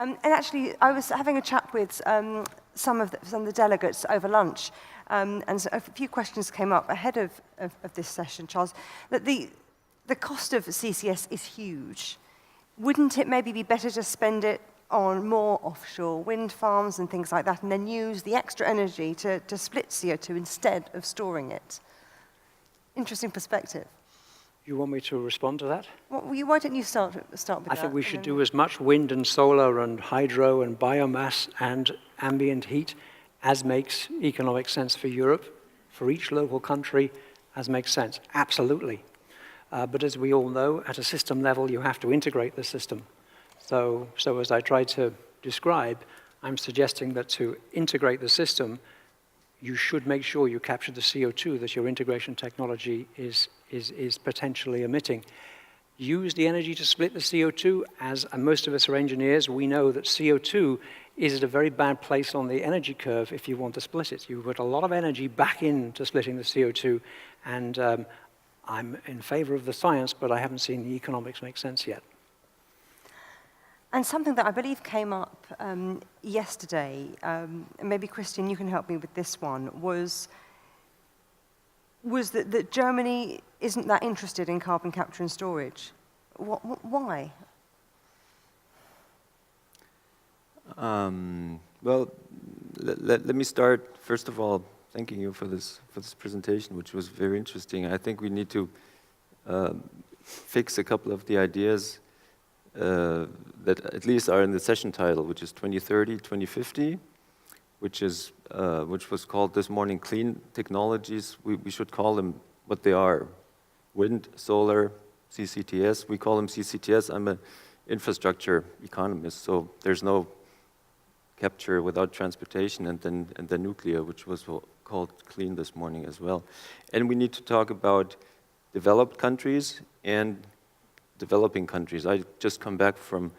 And actually, I was having a chat with some of the delegates over lunch, and so a few questions came up ahead of this session, Charles, that the cost of CCS is huge. Wouldn't it maybe be better to spend it on more offshore wind farms and things like that, and then use the extra energy to split CO2 instead of storing it? Interesting perspective. You want me to respond to that? Well, why don't you start with that? I think we should do as much wind and solar and hydro and biomass and ambient heat as makes economic sense for Europe, for each local country, as makes sense. Absolutely. But as we all know, at a system level, you have to integrate the system. So as I tried to describe, I'm suggesting that to integrate the system, you should make sure you capture the CO2 that your integration technology is potentially emitting. Use the energy to split the CO2. And most of us are engineers, we know that CO2 is at a very bad place on the energy curve if you want to split it. You put a lot of energy back into splitting the CO2, and I'm in favor of the science, but I haven't seen the economics make sense yet. And something that I believe came up yesterday, and maybe Christian, you can help me with this one, was that Germany isn't that interested in carbon capture and storage. Why? Well, let me start, first of all, thanking you for this presentation, which was very interesting. I think we need to fix a couple of the ideas that at least are in the session title, which is 2030, 2050, which was called this morning clean technologies. We should call them what they are: wind, solar, CCTS. We call them CCTS. I'm an infrastructure economist, so there's no capture without transportation, and then nuclear, which was called clean this morning as well. And we need to talk about developed countries and developing countries. I'm just come back from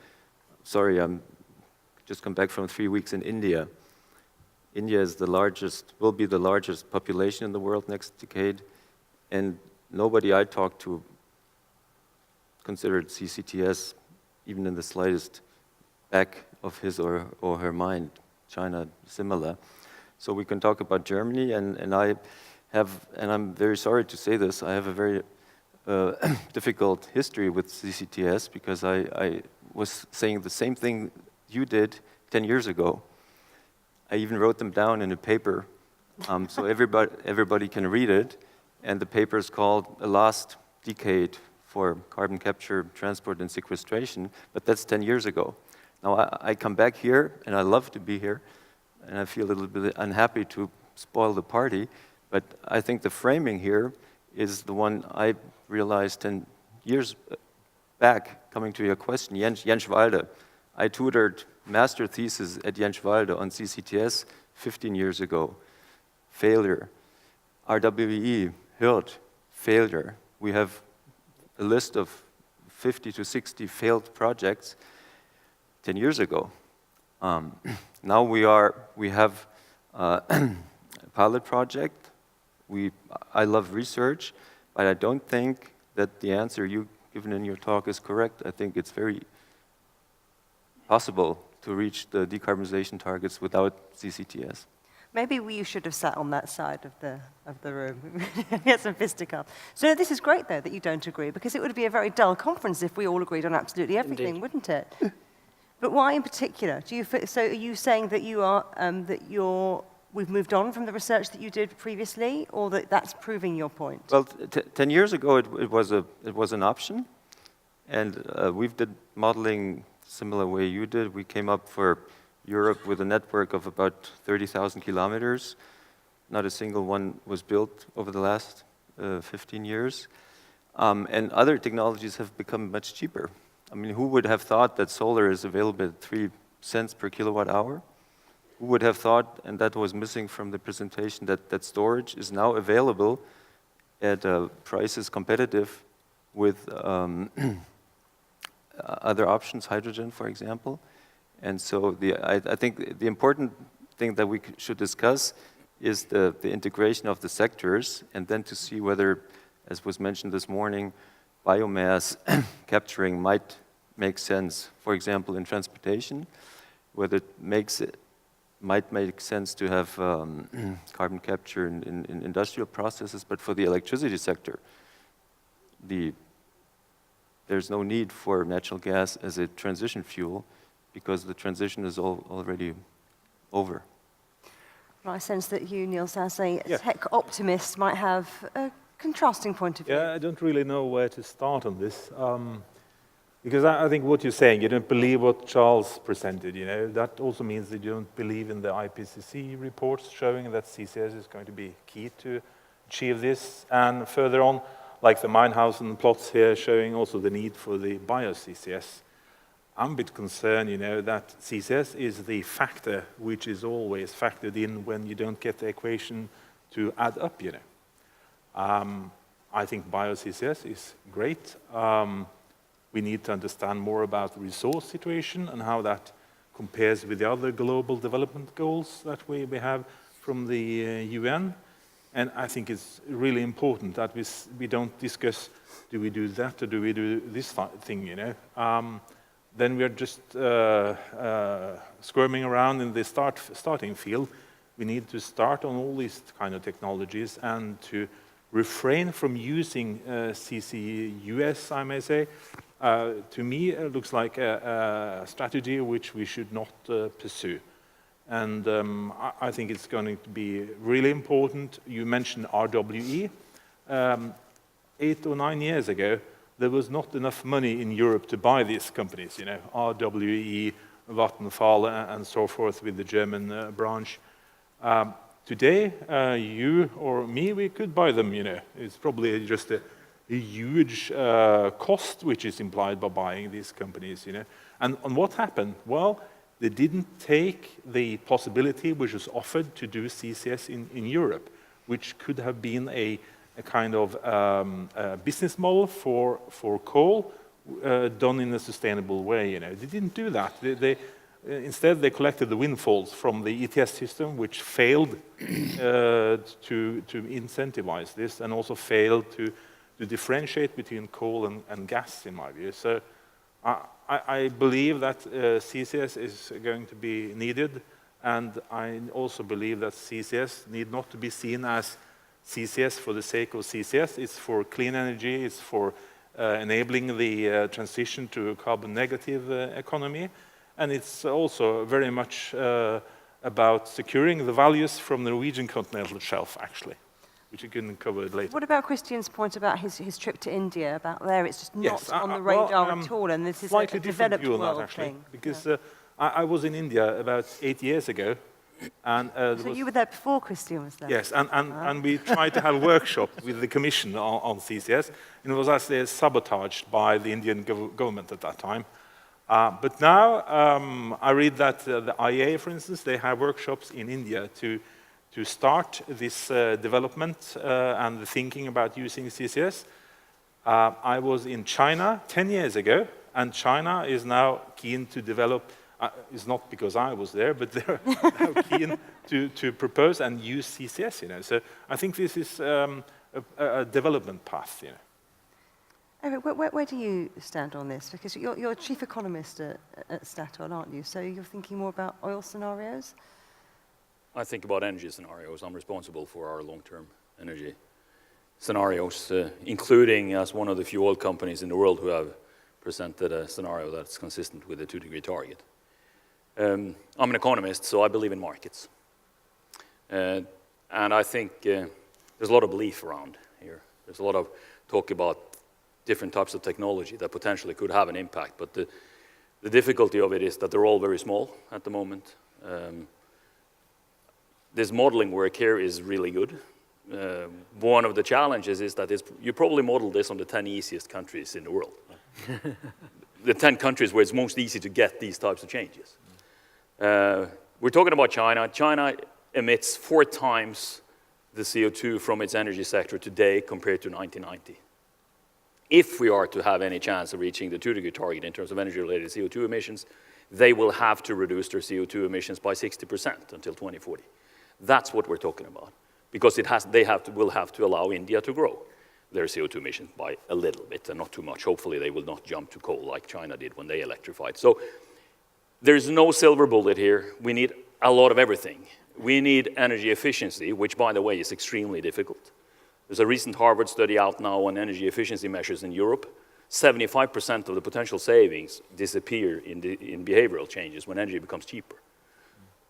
3 weeks in India. India is will be the largest population in the world next decade, and nobody I talked to considered CCTS even in the slightest back of his or her mind. China, similar. So we can talk about Germany, and I'm very sorry to say this, I have a very difficult history with CCTS, because I was saying the same thing you did 10 years ago. I even wrote them down in a paper, so everybody can read it, and the paper is called A Last Decade for Carbon Capture, Transport and Sequestration, but that's 10 years ago. Now I come back here, and I love to be here, and I feel a little bit unhappy to spoil the party, but I think the framing here is the one I realized 10 years back, coming to your question. Jenschwalde. I tutored master thesis at Jenschwalde on CCTS 15 years ago. Failure. RWE, Hirt, failure. We have a list of 50 to 60 failed projects 10 years ago. Now we have a pilot project. I love research, but I don't think that the answer you've given in your talk is correct. I think it's very possible to reach the decarbonization targets without CCTS. Maybe we should have sat on that side of the room. Get some fisticuffs. So this is great, though, that you don't agree, because it would be a very dull conference if we all agreed on absolutely everything, Indeed. Wouldn't it? But why in particular? So are you saying that we've moved on from the research that you did previously, or that's proving your point? Well, 10 years ago it was an option, and we've did modeling similar way you did. We came up for Europe with a network of about 30,000 kilometers. Not a single one was built over the last 15 years. And other technologies have become much cheaper. I mean, who would have thought that solar is available at 3 cents per kilowatt hour? Who would have thought, and that was missing from the presentation, that storage is now available at prices competitive with other options, hydrogen, for example. And so I think the important thing that we should discuss is the integration of the sectors, and then to see whether, as was mentioned this morning, biomass capturing might makes sense. For example, in transportation, whether it might make sense to have carbon capture in industrial processes, but for the electricity sector, there's no need for natural gas as a transition fuel because the transition is already over. Well, I sense that you, Niels, as a tech optimist, might have a contrasting point of view. Yeah, I don't really know where to start on this. Because I think what you're saying, you don't believe what Charles presented, you know, that also means that you don't believe in the IPCC reports showing that CCS is going to be key to achieve this. And further on, like the Hirschhausen plots here showing also the need for the bio-CCS. I'm a bit concerned, you know, that CCS is the factor which is always factored in when you don't get the equation to add up, you know. I think bio-CCS is great. We need to understand more about the resource situation and how that compares with the other global development goals that we have from the UN. And I think it's really important that we don't discuss, do we do that or do we do this thing, you know. Then we are just squirming around in the starting field. We need to start on all these kind of technologies and to refrain from using CCUS, I may say. To me, it looks like a strategy which we should not pursue. And I think it's going to be really important. You mentioned RWE. 8 or 9 years ago, there was not enough money in Europe to buy these companies, you know, RWE, Vattenfall, and so forth with the German branch. Today, you or me, we could buy them, you know. It's probably just a huge cost which is implied by buying these companies, you know. And what happened? Well, they didn't take the possibility which was offered to do CCS in Europe, which could have been a kind of business model for coal done in a sustainable way, you know. They didn't do that. Instead, they collected the windfalls from the ETS system, which failed to incentivize this and also failed to differentiate between coal and gas, in my view. So I believe that CCS is going to be needed, and I also believe that CCS need not to be seen as CCS for the sake of CCS. It's for clean energy, it's for enabling the transition to a carbon-negative economy, and it's also very much about securing the values from the Norwegian continental shelf, actually, which you can cover later. What about Christian's point about his trip to India? About there, it's just not on the radar at all, and this is a developed world thing. Because I was in India about 8 years ago, and so you were there before Christian was there? Yes, and we tried to have a workshop with the Commission on CCS, and it was actually sabotaged by the Indian government at that time. But now I read that the IEA, for instance, they have workshops in India to start this development and the thinking about using CCS. I was in China 10 years ago, and China is now keen to develop. It's not because I was there, but they're now keen to propose and use CCS. You know, so I think this is a development path. You know. Eric, where do you stand on this? Because you're chief economist at Statoil, aren't you? So you're thinking more about oil scenarios? I think about energy scenarios. I'm responsible for our long-term energy scenarios, including as one of the few oil companies in the world who have presented a scenario that's consistent with the 2-degree target. I'm an economist, so I believe in markets. And I think there's a lot of belief around here. There's a lot of talk about different types of technology that potentially could have an impact, but the difficulty of it is that they're all very small at the moment. This modeling work here is really good. One of the challenges is that you probably model this on the 10 easiest countries in the world. The 10 countries where it's most easy to get these types of changes. We're talking about China. China emits 4 times the CO2 from its energy sector today compared to 1990. If we are to have any chance of reaching the 2-degree target in terms of energy-related CO2 emissions, they will have to reduce their CO2 emissions by 60% until 2040. That's what we're talking about, because they will have to allow India to grow. their CO2 emissions by a little bit and not too much. Hopefully they will not jump to coal like China did when they electrified. So there's no silver bullet here. We need a lot of everything. We need energy efficiency, which, by the way, is extremely difficult. There's a recent Harvard study out now on energy efficiency measures in Europe. 75% of the potential savings disappear in behavioral changes when energy becomes cheaper.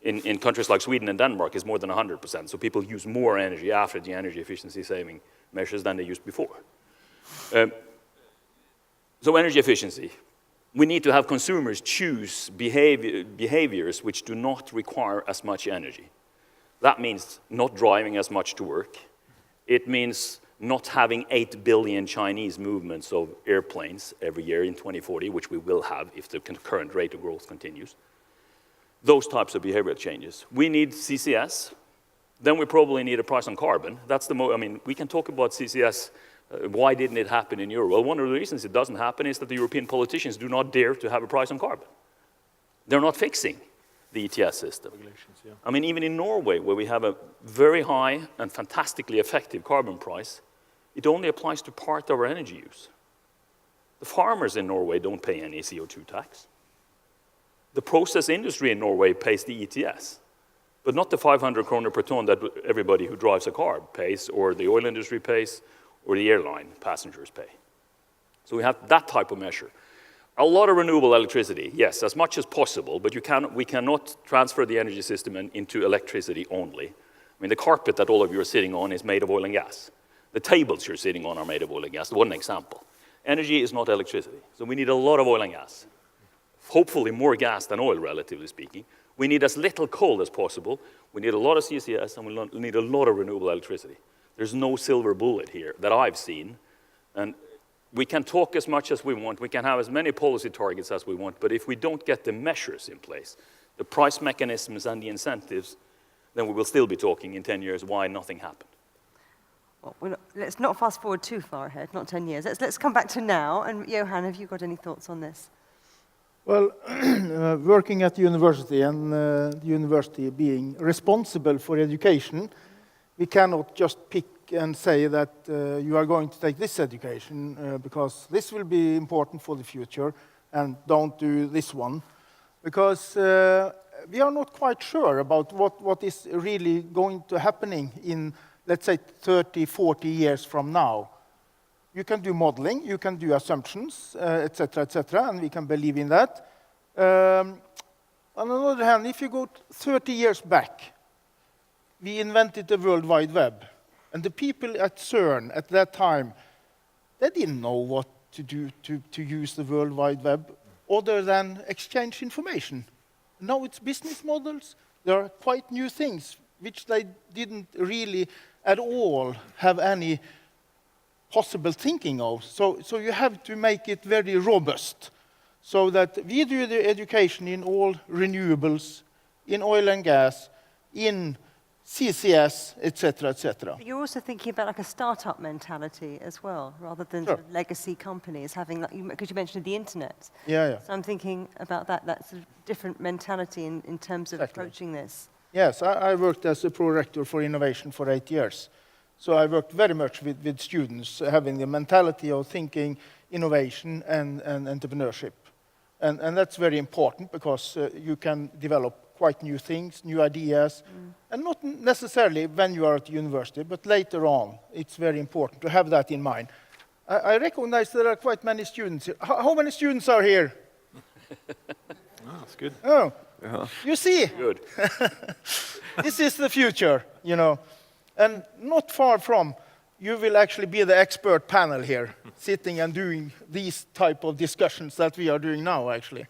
In countries like Sweden and Denmark, it's more than 100%. So people use more energy after the energy efficiency saving measures than they used before. So energy efficiency. We need to have consumers choose behaviors which do not require as much energy. That means not driving as much to work. It means not having 8 billion Chinese movements of airplanes every year in 2040, which we will have if the current rate of growth continues. Those types of behavioral changes. We need CCS. Then we probably need a price on carbon. That's the I mean, we can talk about CCS. Why didn't it happen in Europe? Well, one of the reasons it doesn't happen is that the European politicians do not dare to have a price on carbon. They're not fixing the ETS system. Yeah. I mean, even in Norway, where we have a very high and fantastically effective carbon price, it only applies to part of our energy use. The farmers in Norway don't pay any CO2 tax. The process industry in Norway pays the ETS, but not the 500 kroner per ton that everybody who drives a car pays, or the oil industry pays, or the airline passengers pay. So we have that type of measure. A lot of renewable electricity, yes, as much as possible, but we cannot transfer the energy system into electricity only. I mean, the carpet that all of you are sitting on is made of oil and gas. The tables you're sitting on are made of oil and gas, one example. Energy is not electricity, so we need a lot of oil and gas. Hopefully more gas than oil, relatively speaking. We need as little coal as possible. We need a lot of CCS, and we need a lot of renewable electricity. There's no silver bullet here that I've seen. And we can talk as much as we want. We can have as many policy targets as we want. But if we don't get the measures in place, the price mechanisms and the incentives, then we will still be talking in 10 years why nothing happened. Well, let's not fast forward too far ahead, not 10 years. Let's come back to now. And Johan, have you got any thoughts on this? Well, working at the university and the university being responsible for education, we cannot just pick and say that you are going to take this education because this will be important for the future and don't do this one. Because we are not quite sure about what is really going to happening in, let's say, 30, 40 years from now. You can do modeling, you can do assumptions, etc., and we can believe in that. On the other hand, if you go 30 years back, we invented the World Wide Web. And the people at CERN at that time, they didn't know what to do to use the World Wide Web other than exchange information. Now it's business models. There are quite new things which they didn't really at all have any possible thinking of. So you have to make it very robust so that we do the education in all renewables, in oil and gas, in CCS, etc., etc. But you're also thinking about like a startup mentality as well, rather than Sure. sort of legacy companies having, like, because you mentioned the internet. Yeah. So I'm thinking about that sort of different mentality in terms of Exactly. approaching this. Yes, I worked as a pro-rector for innovation for 8 years. So I worked very much with students, having the mentality of thinking innovation and entrepreneurship. And that's very important because you can develop quite new things, new ideas, and not necessarily when you are at the university, but later on. It's very important to have that in mind. I recognize there are quite many students here. How many students are here? Oh, that's good. Oh, Yeah. you see, Good. this is the future, you know. And not far from, you will actually be the expert panel here, sitting and doing these type of discussions that we are doing now, actually.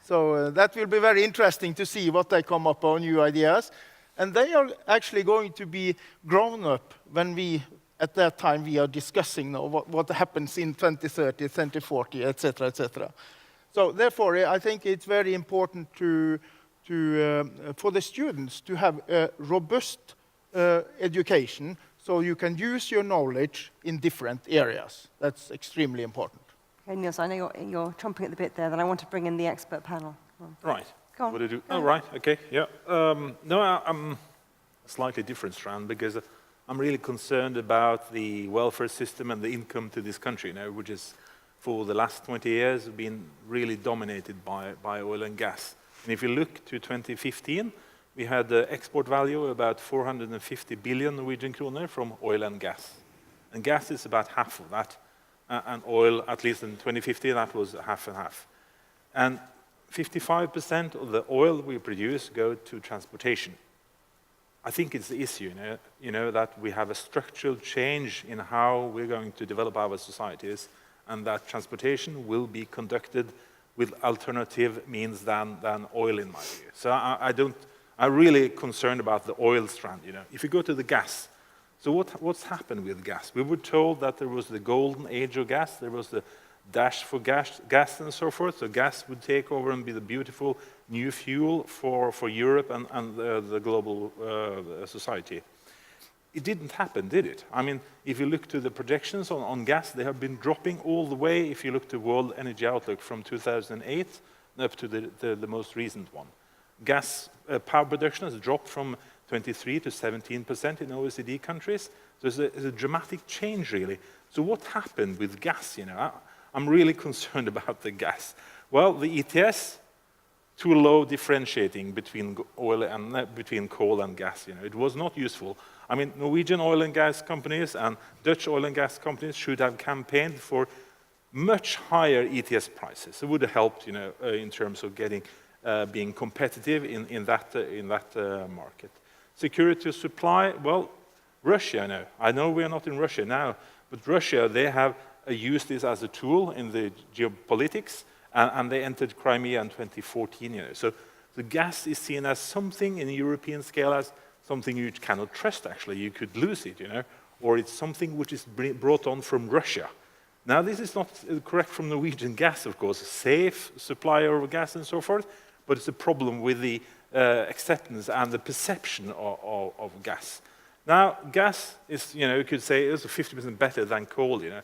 So that will be very interesting to see what they come up on, new ideas. And they are actually going to be grown up when we, at that time, we are discussing now what happens in 2030, 2040, etc., etc. So therefore, I think it's very important for the students to have a robust education so you can use your knowledge in different areas. That's extremely important. Okay, Niels, I know you're chomping at the bit there, then I want to bring in the expert panel. Right. Go on. What do you do? Go Oh, on. right. Okay. Yeah. No, I'm a slightly different strand because I'm really concerned about the welfare system and the income to this country, you know, which is for the last 20 years been really dominated by oil and gas. And if you look to 2015, we had the export value of about 450 billion Norwegian kroner from oil and gas. And gas is about half of that. And oil, at least in 2015, that was half and half. And 55% of the oil we produce go to transportation. I think it's the issue, you know, that we have a structural change in how we're going to develop our societies, and that transportation will be conducted with alternative means than oil, in my view. So I'm really concerned about the oil strand, you know. If you go to the gas, so what's happened with gas? We were told that there was the golden age of gas, there was the dash for gas and so forth, so gas would take over and be the beautiful new fuel for Europe and the global society. It didn't happen, did it? I mean, if you look to the projections on gas, they have been dropping all the way, if you look to World Energy Outlook from 2008 up to the most recent one. Gas power production has dropped from 23 to 17% in OECD countries. So there's a dramatic change, really. So what happened with gas, you know? I'm really concerned about the gas. Well, the ETS, too low differentiating between oil and between coal and gas. You know, it was not useful. I mean, Norwegian oil and gas companies and Dutch oil and gas companies should have campaigned for much higher ETS prices. It would have helped, you know, in terms of getting being competitive in that market. Security of supply. Well, Russia. Now, I know we are not in Russia now, but Russia, they have used this as a tool in the geopolitics, and they entered Crimea in 2014. You know. So the gas is seen as something in a European scale as something you cannot trust, actually. You could lose it, you know, or it's something which is brought on from Russia. Now, this is not correct from Norwegian gas, of course, a safe supplier of gas and so forth, but it's a problem with the acceptance and the perception of gas. Now, gas is, you know, you could say it's 50% better than coal, you know.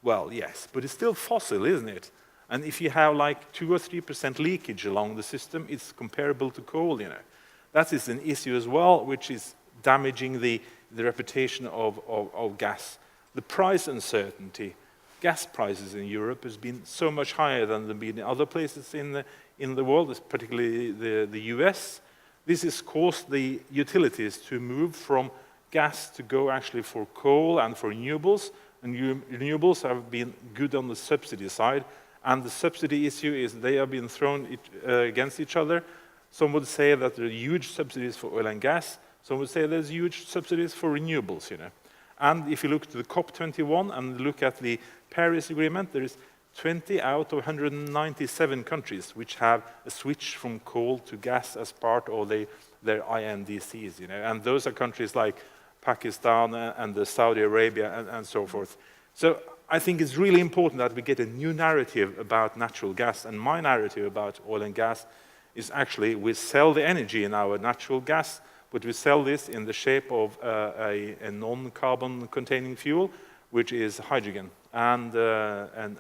Well, yes, but it's still fossil, isn't it? And if you have like 2 or 3% leakage along the system, it's comparable to coal, you know. That is an issue as well, which is damaging the reputation of gas. The price uncertainty. Gas prices in Europe has been so much higher than they've been in other places in the world, particularly the US. This has caused the utilities to move from gas to go actually for coal and for renewables. And renewables have been good on the subsidy side. And the subsidy issue is they have been thrown against each other. Some would say that there are huge subsidies for oil and gas. Some would say there's huge subsidies for renewables, you know. And if you look to the COP21 and look at the Paris Agreement, there is 20 out of 197 countries which have a switch from coal to gas as part of their INDCs, you know. And those are countries like Pakistan and Saudi Arabia and so forth. So I think it's really important that we get a new narrative about natural gas. And my narrative about oil and gas is actually we sell the energy in our natural gas, but we sell this in the shape of a non-carbon containing fuel, which is hydrogen and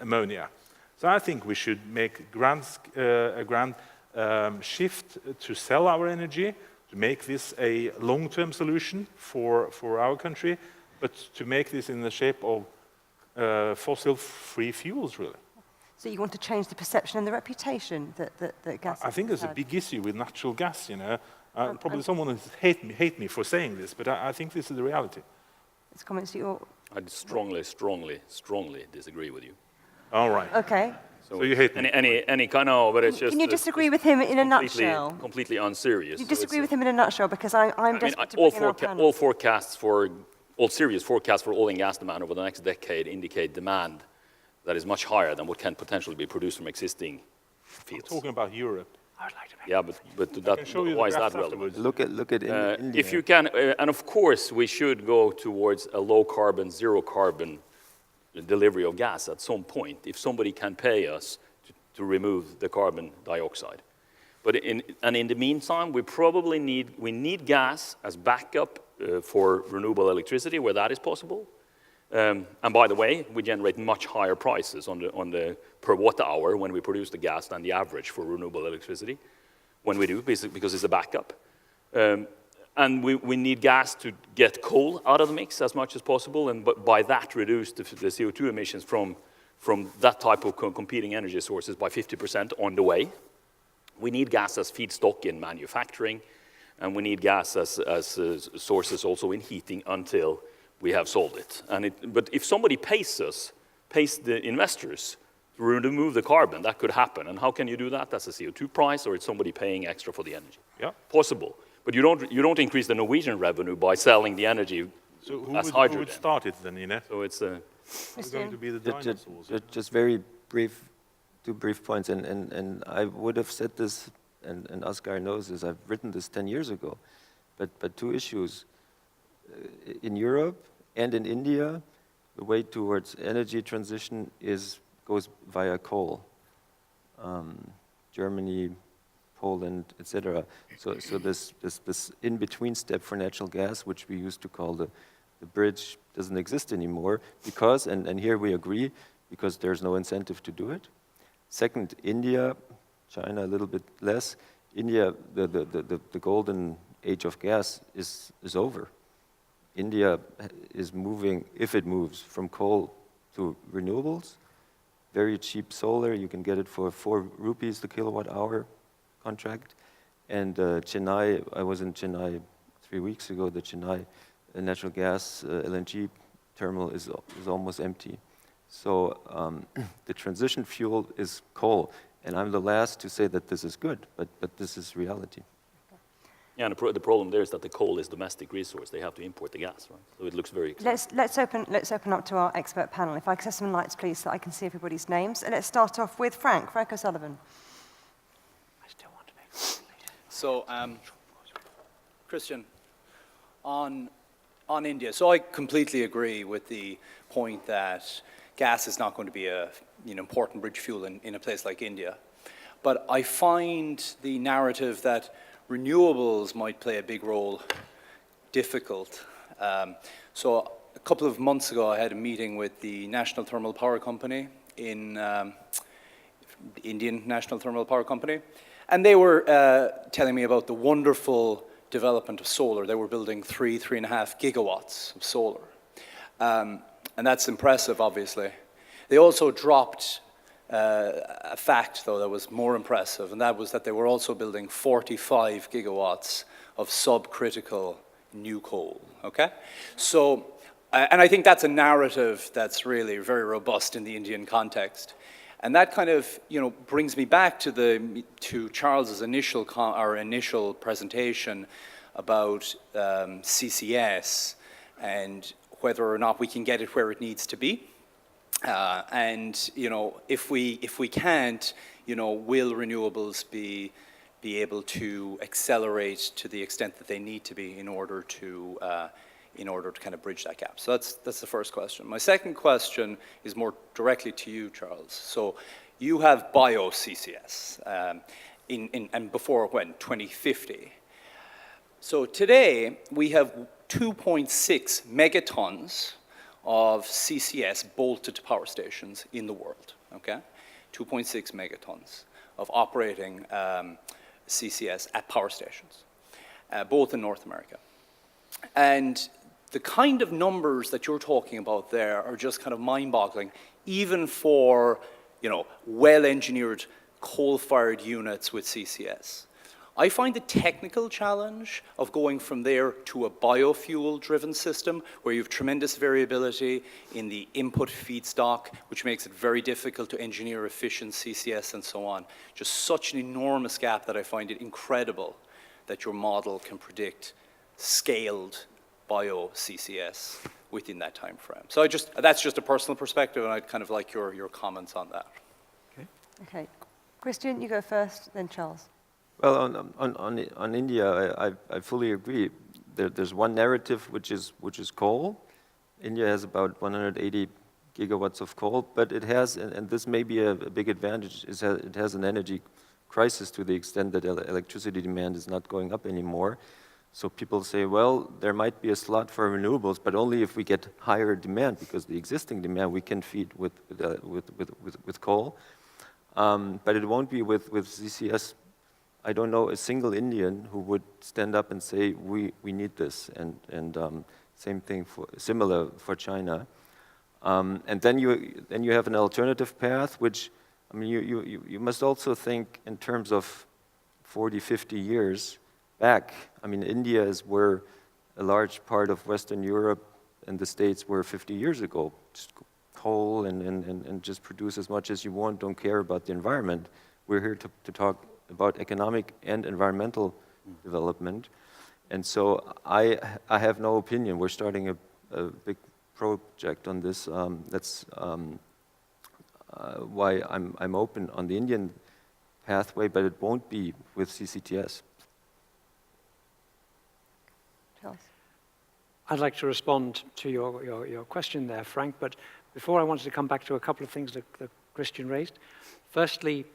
ammonia. So I think we should make a grand shift to sell our energy, to make this a long-term solution for our country, but to make this in the shape of fossil-free fuels, really. So you want to change the perception and the reputation that gas I think there's a big issue with natural gas, you know. Probably someone will hate me for saying this, but I think this is the reality. It's comments that you're... I'd strongly disagree with you. All right. Okay. So you hate me. Any kind of, but it's just... Can you disagree with him in a nutshell? Completely unserious. You disagree with him in a nutshell, because I'm desperate to all bring in our panel. all serious forecasts for oil and gas demand over the next decade indicate demand that is much higher than what can potentially be produced from existing fields. I'm talking about Europe. I would like to make Yeah, but why is that relevant? Look at India. If you can, and of course we should go towards a low carbon, zero carbon delivery of gas at some point, if somebody can pay us to remove the carbon dioxide. But in the meantime, we need gas as backup for renewable electricity where that is possible. And by the way, we generate much higher prices on the per watt hour when we produce the gas than the average for renewable electricity. When we do, because it's a backup. And we need gas to get coal out of the mix as much as possible, and by that reduce the CO2 emissions from that type of competing energy sources by 50% on the way. We need gas as feedstock in manufacturing, and we need gas as sources also in heating until we have solved it. But if somebody pays the investors to remove the carbon, that could happen. And how can you do that? That's a CO2 price, or it's somebody paying extra for the energy. Yeah. Possible. But you don't increase the Norwegian revenue by selling the energy as hydrogen. Who would start it then, Ine? So it's Who's going to be the dinosaurs? Just very brief, 2 brief points, and I would have said this, and Oscar knows this, I've written this 10 years ago, but 2 issues. In Europe and in India, the way towards energy transition goes via coal. Germany, Poland, etc. So this in-between step for natural gas, which we used to call the bridge, doesn't exist anymore because, and here we agree, because there's no incentive to do it. Second, India, China a little bit less. India, the golden age of gas is over. India is moving, if it moves, from coal to renewables. Very cheap solar, you can get it for 4 rupees the kilowatt hour contract. And Chennai, I was in Chennai 3 weeks ago, the Chennai natural gas LNG terminal is almost empty. So the transition fuel is coal. And I'm the last to say that this is good, but this is reality. Yeah, and the problem there is that the coal is domestic resource. They have to import the gas, right? So it looks very expensive. Let's open up to our expert panel. If I could have some lights, please, so I can see everybody's names. And let's start off with Frank O'Sullivan. I still want to make So, Christian, on India, so I completely agree with the point that gas is not going to be an important bridge fuel in a place like India. But I find the narrative that renewables might play a big role difficult. So a couple of months ago, I had a meeting with the National Thermal Power Company in the Indian National Thermal Power Company, and they were telling me about the wonderful development of solar. They were building 3.5 gigawatts of solar. And that's impressive, obviously. They also dropped a fact, though, that was more impressive, and that was that they were also building 45 gigawatts of subcritical new coal, okay? So, and I think that's a narrative that's really very robust in the Indian context. And that kind of, brings me back to Charles's initial presentation about CCS and whether or not we can get it where it needs to be. And if we can't, will renewables be able to accelerate to the extent that they need to be in order to kind of bridge that gap? So that's the first question. My second question is more directly to you, Charles. So you have bio CCS and before when 2050. So today we have 2.6 megatons of CCS bolted to power stations in the world, okay? 2.6 megatons of operating CCS at power stations, both in North America. And the kind of numbers that you're talking about there are just kind of mind-boggling, even for, well-engineered coal-fired units with CCS. I find the technical challenge of going from there to a biofuel-driven system where you have tremendous variability in the input feedstock, which makes it very difficult to engineer efficient CCS and so on. Just such an enormous gap that I find it incredible that your model can predict scaled bio-CCS within that time frame. So that's just a personal perspective, and I'd kind of like your comments on that. Okay. Christian, you go first, then Charles. Well, on India, I fully agree. There's one narrative which is coal. India has about 180 gigawatts of coal, but it has, and this may be a big advantage, it has an energy crisis to the extent that electricity demand is not going up anymore. So people say, well, there might be a slot for renewables, but only if we get higher demand, because the existing demand we can feed with coal, but it won't be with CCS I don't know a single Indian who would stand up and say, we need this, and same thing similar for China. And then you have an alternative path, which, I mean, you must also think in terms of 40, 50 years back. I mean, India is where a large part of Western Europe and the States were 50 years ago. Just coal and just produce as much as you want, don't care about the environment. We're here to talk about economic and environmental development. And so I have no opinion. We're starting a big project on this. That's why I'm open on the Indian pathway, but it won't be with CCTS. Charles? I'd like to respond to your question there, Frank, but before I wanted to come back to a couple of things that Christian raised. Firstly,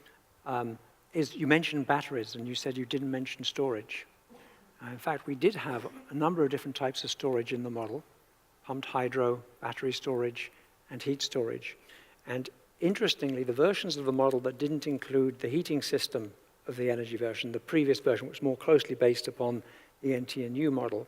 you mentioned batteries, and you said you didn't mention storage. In fact, we did have a number of different types of storage in the model: pumped hydro, battery storage, and heat storage. And interestingly, the versions of the model that didn't include the heating system of the energy version, the previous version, which was more closely based upon the NTNU model,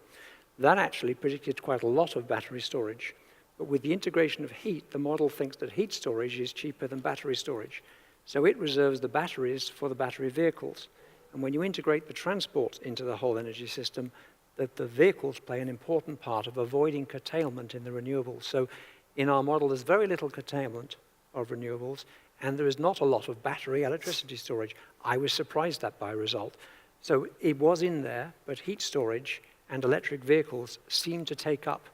that actually predicted quite a lot of battery storage. But with the integration of heat, the model thinks that heat storage is cheaper than battery storage. So it reserves the batteries for the battery vehicles. And when you integrate the transport into the whole energy system, the vehicles play an important part of avoiding curtailment in the renewables. So in our model, there's very little curtailment of renewables, and there is not a lot of battery electricity storage. I was surprised at by result. So it was in there, but heat storage and electric vehicles seem to take up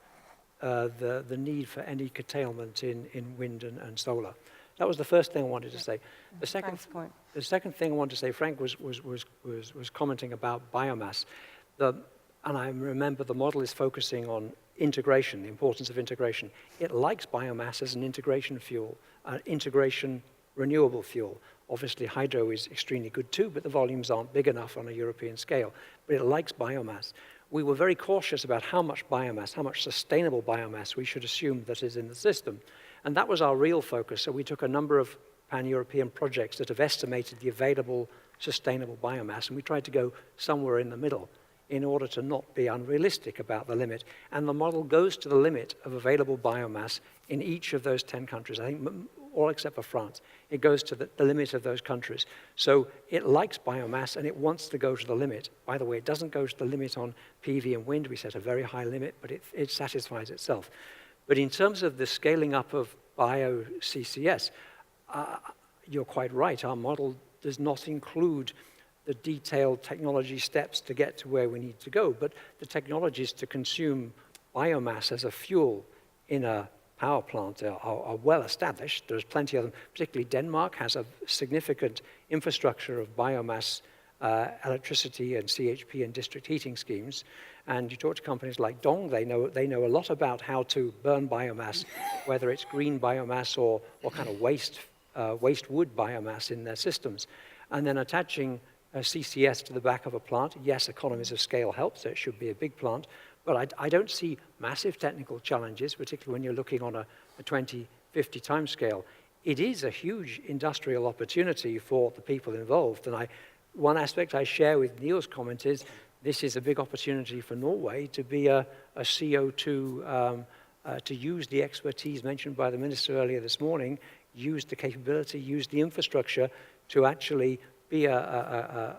the need for any curtailment in wind and solar. That was the first thing I wanted to say. The second thing I wanted to say, Frank was commenting about biomass. And I remember the model is focusing on integration, the importance of integration. It likes biomass as an integration fuel, integration renewable fuel. Obviously, hydro is extremely good too, but the volumes aren't big enough on a European scale. But it likes biomass. We were very cautious about how much biomass, how much sustainable biomass we should assume that is in the system. And that was our real focus. So we took a number of pan-European projects that have estimated the available sustainable biomass, and we tried to go somewhere in the middle in order to not be unrealistic about the limit. And the model goes to the limit of available biomass in each of those 10 countries. I think all except for France. It goes to the limit of those countries. So it likes biomass and it wants to go to the limit. By the way, it doesn't go to the limit on PV and wind. We set a very high limit, but it satisfies itself. But in terms of the scaling up of bio-CCS, you're quite right. Our model does not include the detailed technology steps to get to where we need to go, but the technologies to consume biomass as a fuel in a power plant are well established. There's plenty of them. Particularly Denmark has a significant infrastructure of biomass electricity and CHP and district heating schemes. And you talk to companies like Dong, they know a lot about how to burn biomass, whether it's green biomass or kind of waste wood biomass in their systems. And then attaching CCS to the back of a plant, yes, economies of scale help, so it should be a big plant, but I don't see massive technical challenges, particularly when you're looking on a 2050 timescale. It is a huge industrial opportunity for the people involved, and one aspect I share with Neil's comment is this is a big opportunity for Norway to be a CO2, to use the expertise mentioned by the minister earlier this morning, use the capability, use the infrastructure to actually be a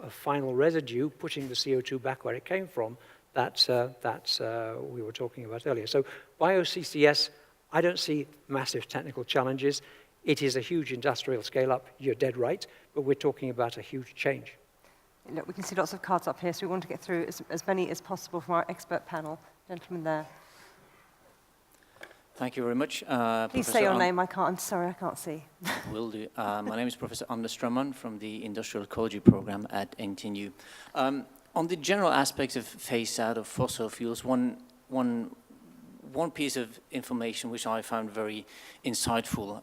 final residue, putting the CO2 back where it came from. That's we were talking about earlier. So bio-CCS, I don't see massive technical challenges. It is a huge industrial scale-up, you're dead right, but we're talking about a huge change. Look, we can see lots of cards up here, so we want to get through as many as possible from our expert panel. Gentleman there. Thank you very much. Please say your name. I'm sorry, I can't see. Will do. My name is Professor Anders Strömman from the Industrial Ecology Program at NTNU. On the general aspects of phase out of fossil fuels, one piece of information which I found very insightful,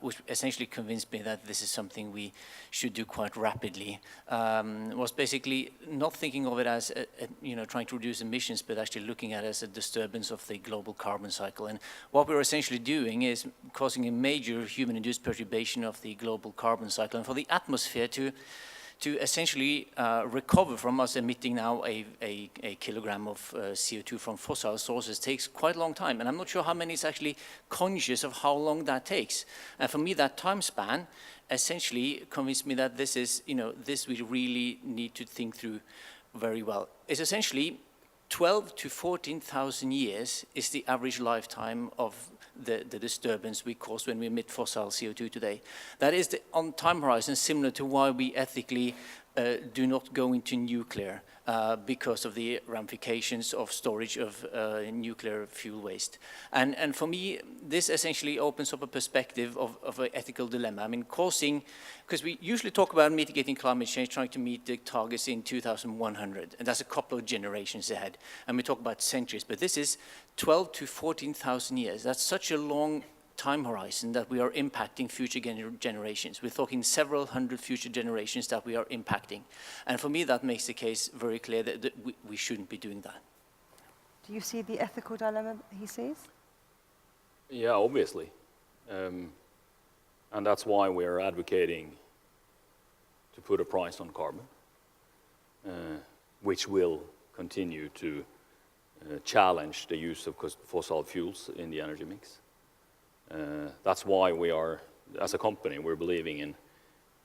which essentially convinced me that this is something we should do quite rapidly, was basically not thinking of it as trying to reduce emissions, but actually looking at it as a disturbance of the global carbon cycle. And what we're essentially doing is causing a major human-induced perturbation of the global carbon cycle, and for the atmosphere to essentially recover from us emitting now a kilogram of CO2 from fossil sources takes quite a long time. And I'm not sure how many is actually conscious of how long that takes. And for me, that time span essentially convinced me that this is, this we really need to think through very well. It's essentially 12 to 14,000 years is the average lifetime of the disturbance we cause when we emit fossil CO2 today. That is the on time horizon similar to why we ethically do not go into nuclear because of the ramifications of storage of nuclear fuel waste. And for me, this essentially opens up a perspective of an ethical dilemma. I mean, because we usually talk about mitigating climate change, trying to meet the targets in 2100, and that's a couple of generations ahead. And we talk about centuries, but this is 12 to 14,000 years. That's such a long time horizon that we are impacting future generations. We're talking several hundred future generations that we are impacting. And for me, that makes the case very clear that we shouldn't be doing that. Do you see the ethical dilemma he sees? Yeah, obviously. And that's why we're advocating to put a price on carbon, which will continue to challenge the use of fossil fuels in the energy mix. That's why we are, as a company, we're believing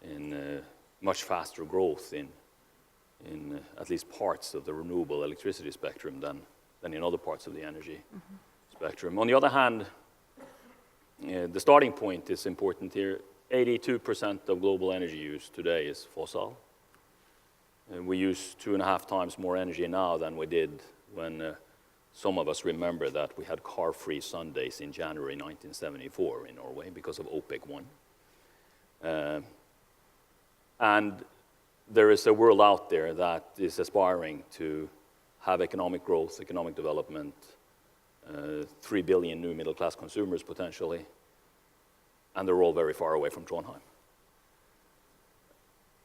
in much faster growth in at least parts of the renewable electricity spectrum than in other parts of the energy spectrum. On the other hand, the starting point is important here. 82% of global energy use today is fossil. We use 2.5 times more energy now than we did when some of us remember that we had car-free Sundays in January 1974 in Norway because of OPEC 1. And there is a world out there that is aspiring to have economic growth, economic development, 3 billion new middle-class consumers potentially, and they're all very far away from Trondheim.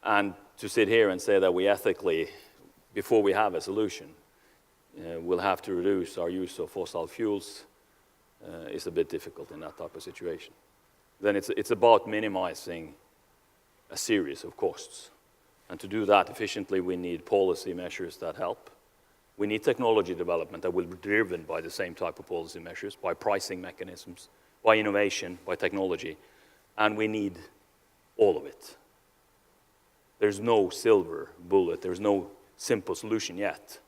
And to sit here and say that we ethically, before we have a solution, we'll have to reduce our use of fossil fuels is a bit difficult in that type of situation. Then it's about minimizing a series of costs. And to do that efficiently, we need policy measures that help. We need technology development that will be driven by the same type of policy measures, by pricing mechanisms, by innovation, by technology. And we need all of it. There's no silver bullet. There's no simple solution yet.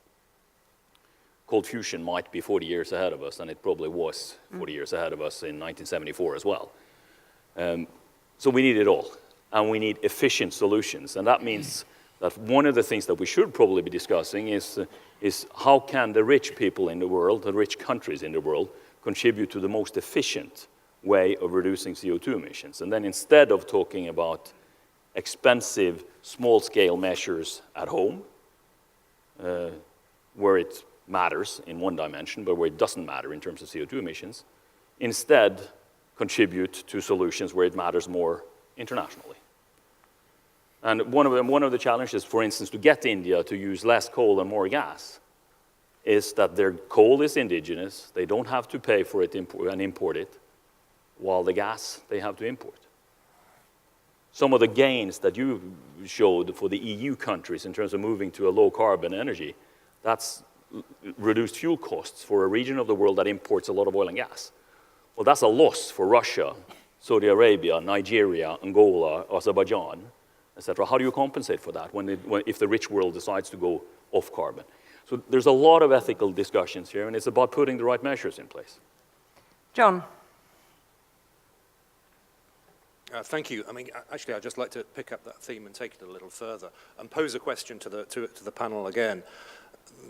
Cold fusion might be 40 years ahead of us, and it probably was 40 years ahead of us in 1974 as well. So we need it all, and we need efficient solutions. And that means that one of the things that we should probably be discussing is how can the rich people in the world, the rich countries in the world, contribute to the most efficient way of reducing CO2 emissions. And then instead of talking about expensive, small-scale measures at home, where it matters in one dimension, but where it doesn't matter in terms of CO2 emissions, instead contribute to solutions where it matters more internationally. And one of the challenges, for instance, to get India to use less coal and more gas is that their coal is indigenous, they don't have to pay for it and import it, while the gas they have to import. Some of the gains that you showed for the EU countries in terms of moving to a low-carbon energy, that's reduced fuel costs for a region of the world that imports a lot of oil and gas. Well, that's a loss for Russia, Saudi Arabia, Nigeria, Angola, Azerbaijan, etc. How do you compensate for that if the rich world decides to go off carbon? So there's a lot of ethical discussions here, and it's about putting the right measures in place. John. Thank you. I mean, actually, I'd just like to pick up that theme and take it a little further and pose a question to the panel again.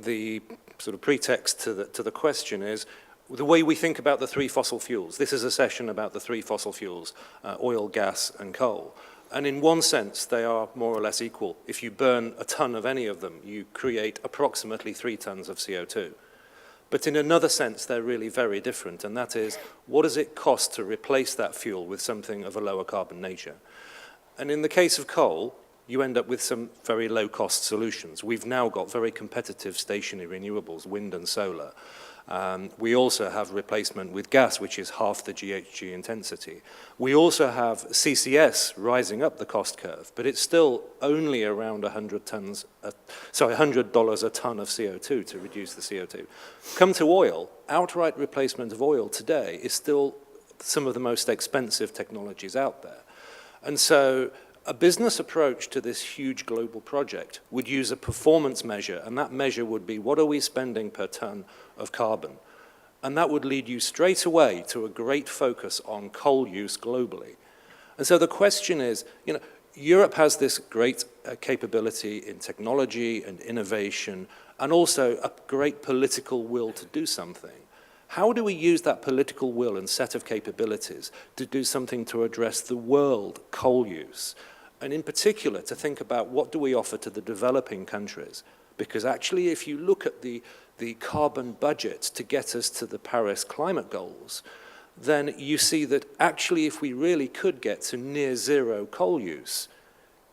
The sort of pretext to the question is the way we think about the three fossil fuels. This is a session about the three fossil fuels, oil, gas, and coal. And in one sense, they are more or less equal. If you burn a ton of any of them, you create approximately 3 tons of CO2. But in another sense, they're really very different, and that is, what does it cost to replace that fuel with something of a lower carbon nature? And in the case of coal, you end up with some very low-cost solutions. We've now got very competitive stationary renewables, wind and solar. We also have replacement with gas, which is half the GHG intensity. We also have CCS rising up the cost curve, but it's still only around $100 a ton of CO2 to reduce the CO2. Come to oil, outright replacement of oil today is still some of the most expensive technologies out there. And so a business approach to this huge global project would use a performance measure, and that measure would be, what are we spending per ton of carbon? And that would lead you straight away to a great focus on coal use globally. And so the question is, you know, Europe has this great capability in technology and innovation, and also a great political will to do something. How do we use that political will and set of capabilities to do something to address the world coal use? And in particular, to think about what do we offer to the developing countries? Because actually, if you look at the carbon budget to get us to the Paris climate goals, then you see that actually if we really could get to near zero coal use,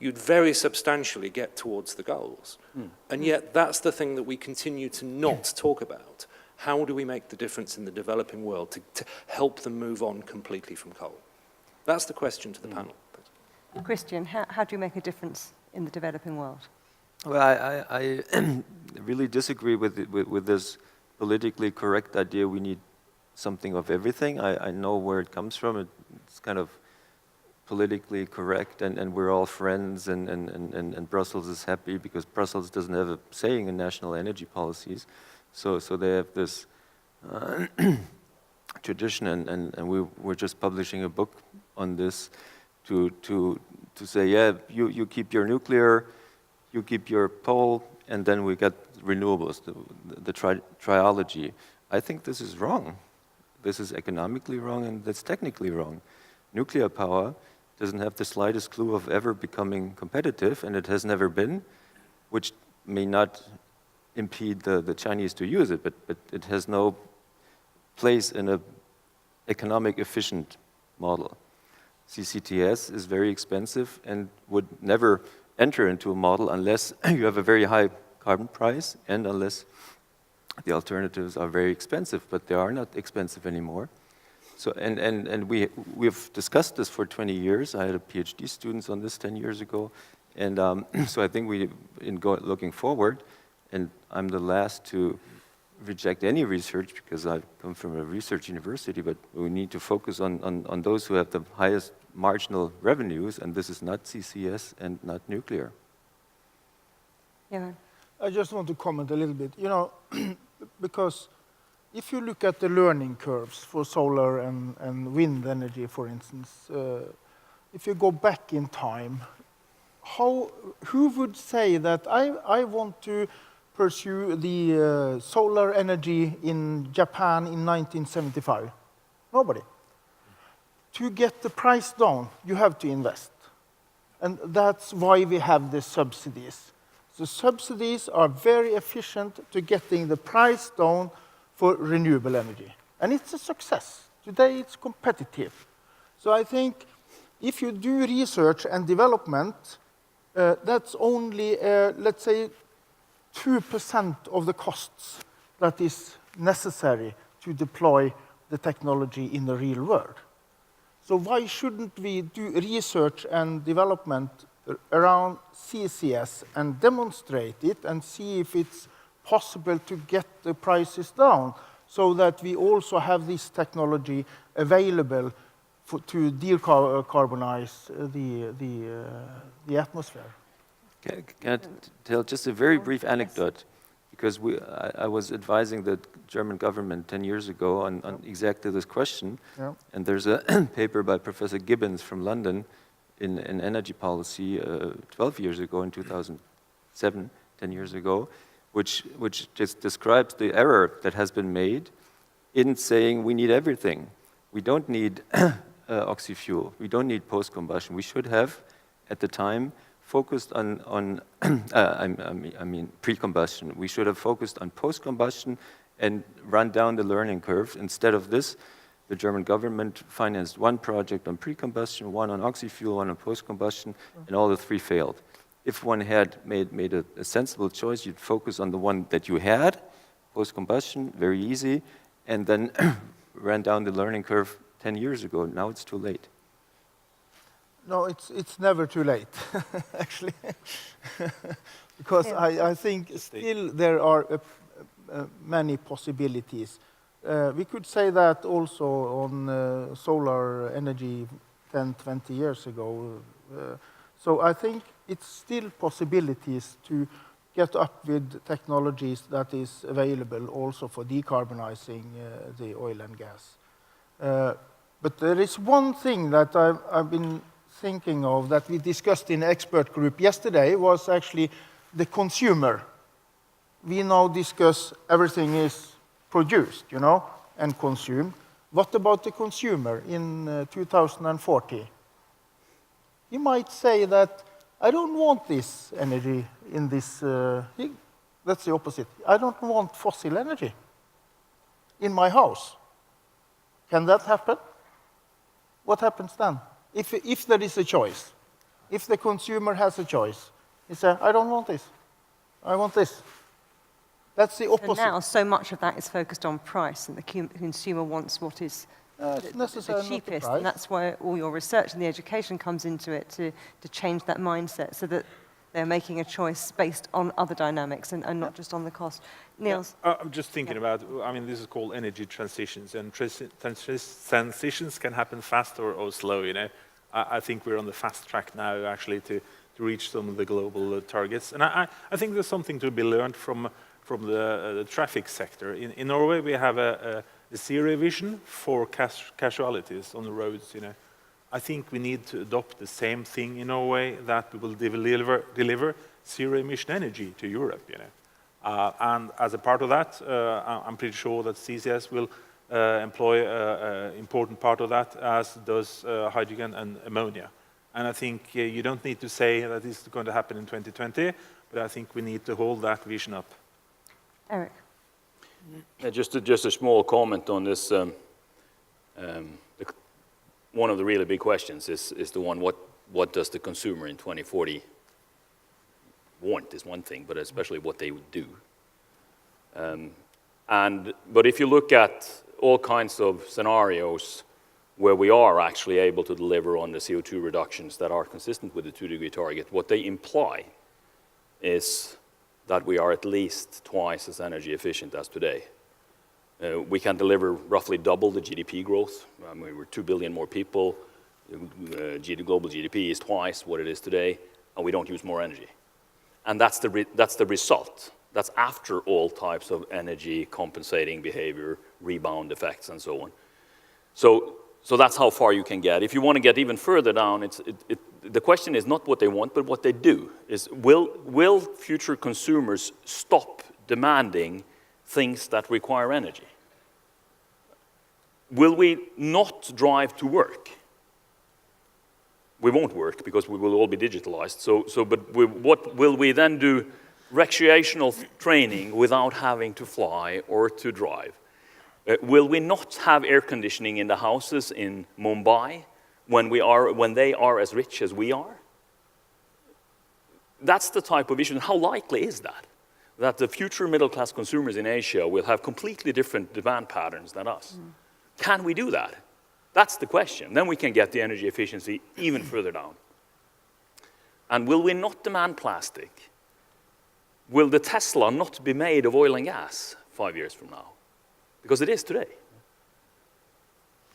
you'd very substantially get towards the goals. And yet that's the thing that we continue to not talk about. How do we make the difference in the developing world to help them move on completely from coal? That's the question to the panel. Christian, how do you make a difference in the developing world? Well, I really disagree with this politically correct idea we need something of everything. I know where it comes from. It's kind of politically correct, and we're all friends, and Brussels is happy because Brussels doesn't have a saying in national energy policies. So they have this tradition, and we're just publishing a book on this to say, yeah, you keep your nuclear, you keep your coal, and then we get renewables, the triology. I think this is wrong. This is economically wrong, and that's technically wrong. Nuclear power doesn't have the slightest clue of ever becoming competitive, and it has never been, which may not impede the Chinese to use it, but it has no place in an economic efficient model. CCTS is very expensive and would never enter into a model unless you have a very high carbon price and unless the alternatives are very expensive, but they are not expensive anymore. So, and we've discussed this for 20 years. I had a PhD student on this 10 years ago. And so I think looking forward, and I'm the last to reject any research because I come from a research university, but we need to focus on those who have the highest marginal revenues, and this is not CCS and not nuclear. Yeah. I just want to comment a little bit, you know, because if you look at the learning curves for solar and wind energy, for instance, if you go back in time, who would say that I want to pursue the solar energy in Japan in 1975? Nobody. To get the price down, you have to invest. And that's why we have the subsidies. The subsidies are very efficient to getting the price down for renewable energy. And it's a success. Today it's competitive. So I think if you do research and development, that's only, let's say, 2% of the costs that is necessary to deploy the technology in the real world. So why shouldn't we do research and development around CCS and demonstrate it and see if it's possible to get the prices down so that we also have this technology available to decarbonize the atmosphere? Can I tell just a very brief anecdote? Because I was advising the German government 10 years ago on exactly this question. Yeah. And there's a paper by Professor Gibbons from London in energy policy 12 years ago, in 2007, 10 years ago, which just describes the error that has been made in saying we need everything. We don't need oxy-fuel. We don't need post-combustion. We should have, at the time, focused on pre-combustion. We should have focused on post-combustion and run down the learning curve. Instead of this, the German government financed one project on pre-combustion, one on oxy-fuel, one on post-combustion, and all the three failed. if one had made a sensible choice, you'd focus on the one that you had, post-combustion, very easy, and then ran down the learning curve 10 years ago. Now it's too late. No, it's never too late, actually, because I think still there are many possibilities. We could say that also on solar energy 10, 20 years ago. So I think it's still possibilities to get up with technologies that is available also for decarbonizing the oil and gas. But there is one thing that I've been thinking of that we discussed in the expert group yesterday was actually the consumer. We now discuss everything is produced, you know, and consumed. What about the consumer in 2040? You might say that I don't want this energy in this, that's the opposite. I don't want fossil energy in my house. Can that happen? What happens then? If there is a choice, if the consumer has a choice, he says, I don't want this, I want this. That's the opposite. And now, so much of that is focused on price, and the consumer wants what is the cheapest, and that's why all your research and the education comes into it to change that mindset, so that they're making a choice based on other dynamics and not just on the cost. Niels? Yeah, I'm just thinking about, I mean, this is called energy transitions, and transitions can happen fast or slow, you know. I think we're on the fast track now, actually, to reach some of the global targets. And I think there's something to be learned from the traffic sector. In Norway, we have a zero vision for casualties on the roads, you know. I think we need to adopt the same thing in Norway, that we will deliver zero-emission energy to Europe, you know. And as a part of that, I'm pretty sure that CCS will employ an important part of that, as does hydrogen and ammonia. And I think you don't need to say that this is going to happen in 2020, but I think we need to hold that vision up. Eric? Just a small comment on this. One of the really big questions is the one, what does the consumer in 2040 want is one thing, but especially what they would do. But if you look at all kinds of scenarios where we are actually able to deliver on the CO2 reductions that are consistent with the 2-degree target, what they imply is that we are at least twice as energy efficient as today. We can deliver roughly double the GDP growth. I mean, we're 2 billion more people. Global GDP is twice what it is today, and we don't use more energy. And that's the result. That's after all types of energy compensating behavior, rebound effects, and so on. So that's how far you can get. If you want to get even further down, the question is not what they want, but what they do. Is will future consumers stop demanding things that require energy? Will we not drive to work? We won't work because we will all be digitalized. What will we then do? Recreational training without having to fly or to drive. Will we not have air conditioning in the houses in Mumbai when they are as rich as we are? That's the type of issue. And how likely is that? That the future middle-class consumers in Asia will have completely different demand patterns than us. Can we do that? That's the question. Then we can get the energy efficiency even further down. And will we not demand plastic? Will the Tesla not be made of oil and gas 5 years from now? Because it is today.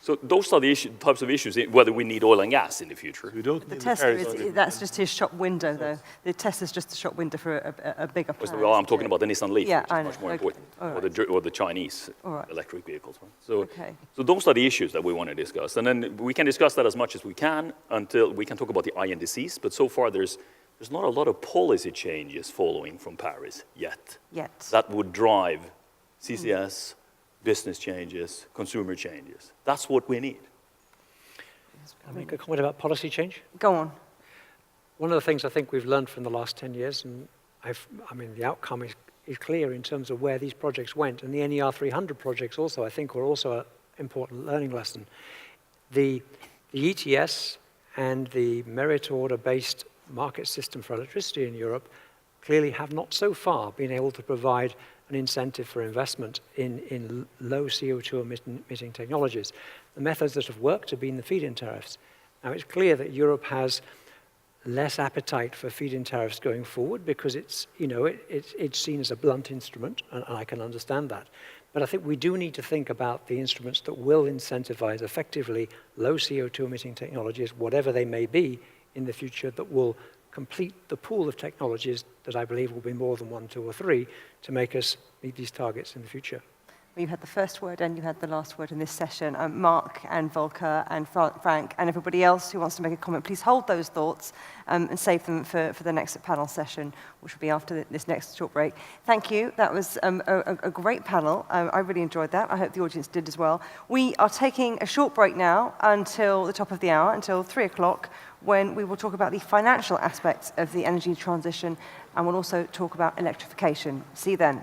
So those are the types of issues, whether we need oil and gas in the future. We don't The Tesla, that's just his shop window, though. The Tesla's just a shop window for a bigger plan. Well, I'm talking about the Nissan Leaf, yeah, which is much more important, or the Chinese electric vehicles. Right? So those are the issues that we want to discuss. And then we can discuss that as much as we can until we can talk about the INDCs, but so far there's not a lot of policy changes following from Paris yet. That would drive CCS, business changes, consumer changes. That's what we need. Can I make a comment about policy change? Go on. One of the things I think we've learned from the last 10 years, and the outcome is clear in terms of where these projects went, and the NER 300 projects also, I think, were also an important learning lesson. The ETS and the merit order-based market system for electricity in Europe clearly have not so far been able to provide an incentive for investment in low CO2 emitting technologies. The methods that have worked have been the feed-in tariffs. Now, it's clear that Europe has less appetite for feed-in tariffs going forward because it's seen as a blunt instrument, and I can understand that. But I think we do need to think about the instruments that will incentivize effectively low CO2 emitting technologies, whatever they may be in the future, that will complete the pool of technologies that I believe will be more than 1, 2, or 3 to make us meet these targets in the future. Well, you had the first word and you had the last word in this session. Mark and Volker and Frank and everybody else who wants to make a comment, please hold those thoughts and save them for the next panel session, which will be after this next short break. Thank you. That was a great panel. I really enjoyed that. I hope the audience did as well. We are taking a short break now until the top of the hour, until 3 o'clock, when we will talk about the financial aspects of the energy transition, and we'll also talk about electrification. See you then.